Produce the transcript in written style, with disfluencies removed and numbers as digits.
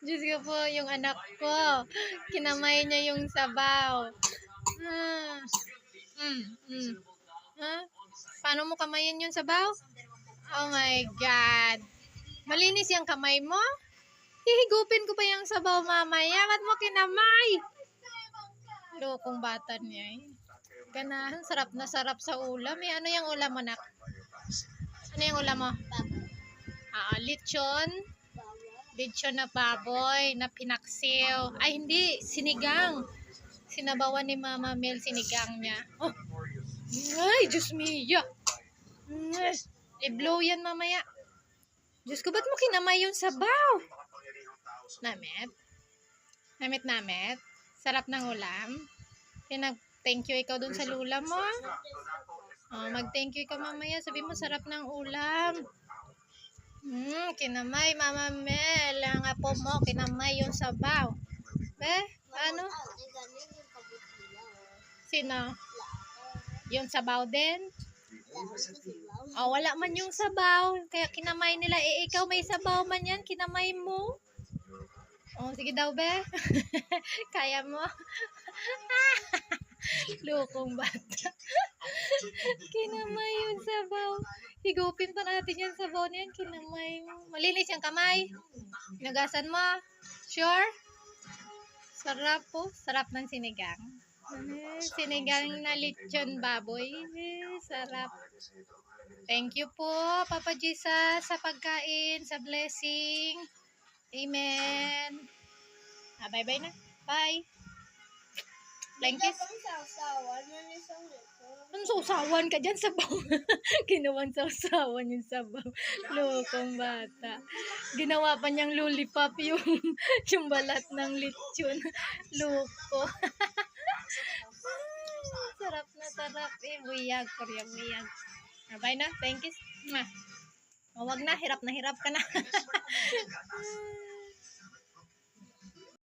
Diyos ko po, yung anak ko. Kinamay niya yung sabaw. Ah. Ha? Paano mo kamayin yung sabaw? Oh my God. Malinis yung kamay mo? Hihigupin ko pa yung sabaw mamaya. Ba't mo kinamay? Lokong bata niya eh. Ganahan, sarap na sarap sa ulam. Eh, ano yung ulam mo, nak? Ano yung ulam mo? Lechon. Lechon na baboy, na pinaksiw. Ay, hindi. Sinigang. Sinabawan ni Mama Mel, sinigang niya. Oh. Ay, Diyos mia. I-blow yan mamaya. Diyos ko, ba't mo kinamay yung sabaw? Namet? Namet? Sarap ng ulam? Thank you ikaw dun sa lula mo. Mag-thank you ikaw mamaya. Sabi mo, sarap ng ulam. Kinamay, Mama Mel. Ang apo mo, kinamay yung sabaw. Ano? Sino? Yung sabaw din? Wala man yung sabaw. Kaya kinamay nila. Ikaw may sabaw man yan. Kinamay mo. Sige daw, be. Kaya mo. Lokong bata. Kinamay yung sabaw. Higupin pa natin yung sabaw niyan. Kinamay mo. Malinis yung kamay. Nagasan mo. Sure? Sarap po. Sarap ng sinigang. Sinigang na lechon baboy. Sarap. Thank you po, Papa Jesus, sa pagkain, sa blessing. Amen. Bye-bye na. Bye. Blankets. Ang sausawan ka dyan, sabaw. Ginawang sausawan yung sabaw. Lokong bata. Ginawa pa niyang lollipop yung balat ng lechon. Loko. Sarap na sarap. Buyag. Korea buyag. Bye na. Thank you. Wag na. Hirap ka na.